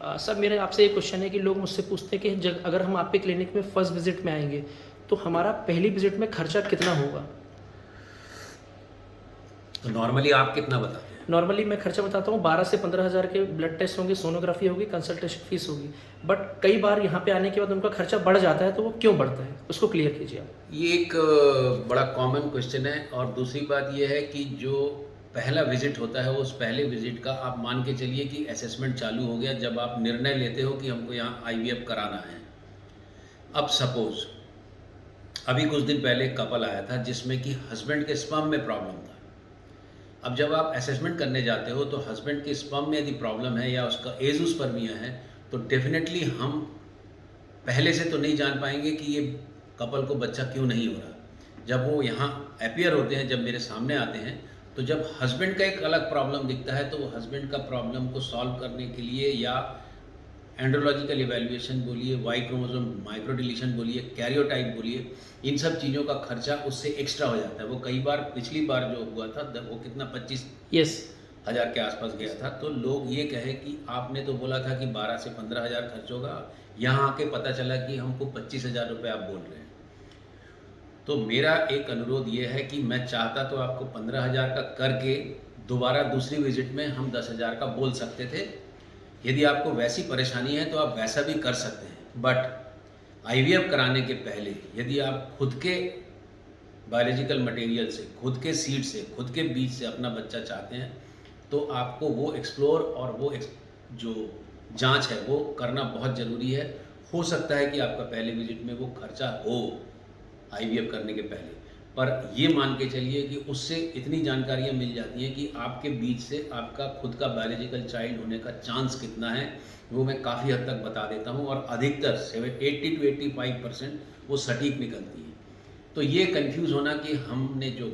Sir मेरा आपसे एक क्वेश्चन है कि लोग मुझसे पूछते हैं कि अगर हम आपके क्लिनिक में फर्स्ट विजिट में आएंगे तो हमारा पहली विजिट में खर्चा कितना होगा। तो नॉर्मली आप कितना बताते हैं? नॉर्मली मैं खर्चा बताता हूँ 12 से 15 हज़ार के ब्लड टेस्ट होंगे, सोनोग्राफी होगी, कंसल्टेशन फीस होगी। बट कई बार यहाँ पे आने के बाद उनका खर्चा बढ़ जाता है, तो वो क्यों बढ़ता है उसको क्लियर कीजिए आप। ये एक बड़ा कॉमन क्वेश्चन है। और दूसरी बात ये है कि जो पहला विजिट होता है उस पहले विजिट का आप मान के चलिए कि असेसमेंट चालू हो गया जब आप निर्णय लेते हो कि हमको यहाँ आईवीएफ कराना है। अब सपोज अभी कुछ दिन पहले एक कपल आया था जिसमें कि हस्बैंड के स्पर्म में प्रॉब्लम था। अब जब आप असेसमेंट करने जाते हो तो हस्बैंड के स्पर्म में यदि प्रॉब्लम है या उसका एजोस्पर्मिया है तो डेफिनेटली हम पहले से तो नहीं जान पाएंगे कि ये कपल को बच्चा क्यों नहीं हो रहा। जब वो यहाँ अपीयर होते हैं, जब मेरे सामने आते हैं, तो जब हस्बैंड का एक अलग प्रॉब्लम दिखता है तो वो हस्बैंड का प्रॉब्लम को सॉल्व करने के लिए या एंड्रोलॉजिकल इवैल्यूएशन बोलिए, वाई क्रोमोसोम माइक्रो डिलीशन बोलिए, कैरियोटाइप बोलिए, इन सब चीज़ों का खर्चा उससे एक्स्ट्रा हो जाता है। वो कई बार पिछली बार जो हुआ था वो कितना 25,000 के आसपास गया था। तो लोग ये कहे कि आपने तो बोला था कि 12 से 15,000 खर्च होगा, यहाँ आके पता चला कि हमको 25,000 रुपये आप बोल रहे हैं। तो मेरा एक अनुरोध ये है कि मैं चाहता तो आपको 15,000 का करके दोबारा दूसरी विजिट में हम 10,000 का बोल सकते थे। यदि आपको वैसी परेशानी है तो आप वैसा भी कर सकते हैं। बट आईवीएफ कराने के पहले यदि आप खुद के बायोलॉजिकल मटेरियल से, खुद के सीड से, खुद के बीज से अपना बच्चा चाहते हैं तो आपको वो एक्सप्लोर और वो जो जांच है वो करना बहुत ज़रूरी है। हो सकता है कि आपका पहले विजिट में वो खर्चा हो आईवीएफ करने के पहले, पर ये मान के चलिए कि उससे इतनी जानकारियाँ मिल जाती हैं कि आपके बीच से आपका खुद का बायोलॉजिकल चाइल्ड होने का चांस कितना है वो मैं काफ़ी हद तक बता देता हूँ। और अधिकतर 80 to 85% वो सटीक निकलती है। तो ये कंफ्यूज होना कि हमने जो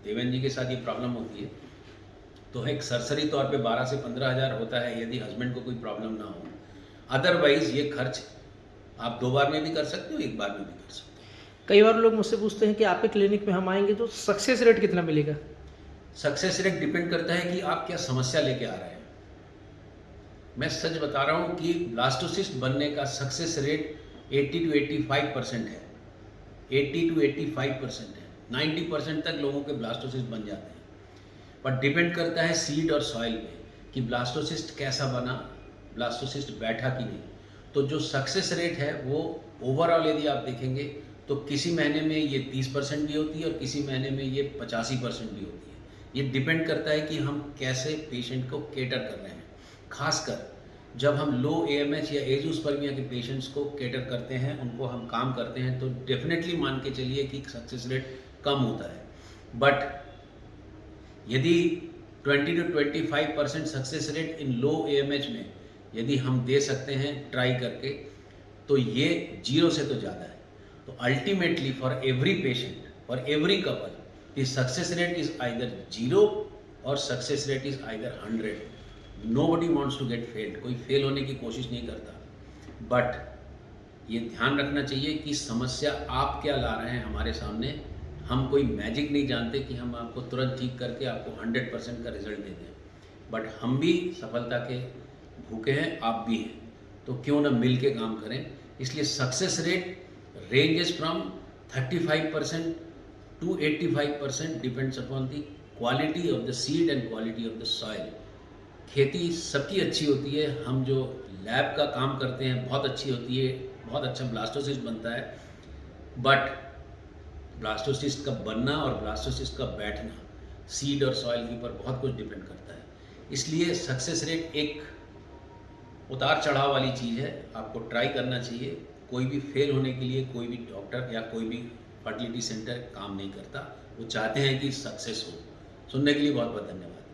देवेंद्र जी के साथ ये प्रॉब्लम होती है तो एक सरसरी तौर पे 12 से 15,000 होता है यदि हस्बैंड को कोई प्रॉब्लम ना हो। अदरवाइज़ ये खर्च आप 2 बार में भी कर सकते हो, 1 बार में भी कर सकते हो। कई बार लोग मुझसे पूछते हैं कि आपके क्लिनिक में हम आएंगे तो सक्सेस रेट कितना मिलेगा। सक्सेस रेट डिपेंड करता है कि आप क्या समस्या लेके आ रहे हैं। मैं सच बता रहा हूँ कि ब्लास्टोसिस्ट बनने का सक्सेस रेट 80 to 85% है। 80 to 85% है। 90% तक लोगों के ब्लास्टोसिस्ट बन जाते हैं। पर डिपेंड करता है सीड और सॉइल पे कि ब्लास्टोसिस्ट कैसा बना, ब्लास्टोसिस्ट बैठा कि नहीं। तो जो सक्सेस रेट है वो ओवरऑल यदि आप देखेंगे तो किसी महीने में ये 30% भी होती है और किसी महीने में ये 85% भी होती है। ये डिपेंड करता है कि हम कैसे पेशेंट को केटर कर रहे हैं। खासकर जब हम लो एएमएच या एजोस्पर्मिया के पेशेंट्स को केटर करते हैं, उनको हम काम करते हैं, तो डेफिनेटली मान के चलिए कि सक्सेस रेट कम होता है। बट यदि 20 to 25% success rate in low AMH में यदि हम दे सकते हैं ट्राई करके तो ये 0 से तो ज़्यादा है। तो ultimately for every patient, for every couple, the success rate is either 0 और success rate is either 100। Nobody wants to get failed, कोई फेल होने की कोशिश नहीं करता। बट ये ध्यान रखना चाहिए कि समस्या आप क्या ला रहे हैं हमारे सामने। हम कोई मैजिक नहीं जानते कि हम आपको तुरंत ठीक करके आपको 100% का रिजल्ट दे दें। बट हम भी सफलता के भूखे हैं, आप भी हैं, तो क्यों ना मिल के काम करें। इसलिए success rate ranges from 35% to 85% depends upon the quality of the seed and quality of the soil। खेती सबकी अच्छी होती है, हम जो लैब का काम करते हैं बहुत अच्छी होती है, बहुत अच्छा ब्लास्टोसिस्ट बनता है। बट ब्लास्टोसिस्ट का बनना और ब्लास्टोसिस्ट का बैठना सीड और सॉइल के ऊपर बहुत कुछ डिपेंड करता है। इसलिए सक्सेस रेट एक उतार चढ़ाव वाली चीज़ है, आपको ट्राई करना चाहिए। कोई भी फेल होने के लिए कोई भी डॉक्टर या कोई भी फर्टिलिटी सेंटर काम नहीं करता, वो चाहते हैं कि सक्सेस हो। सुनने के लिए बहुत बहुत धन्यवाद।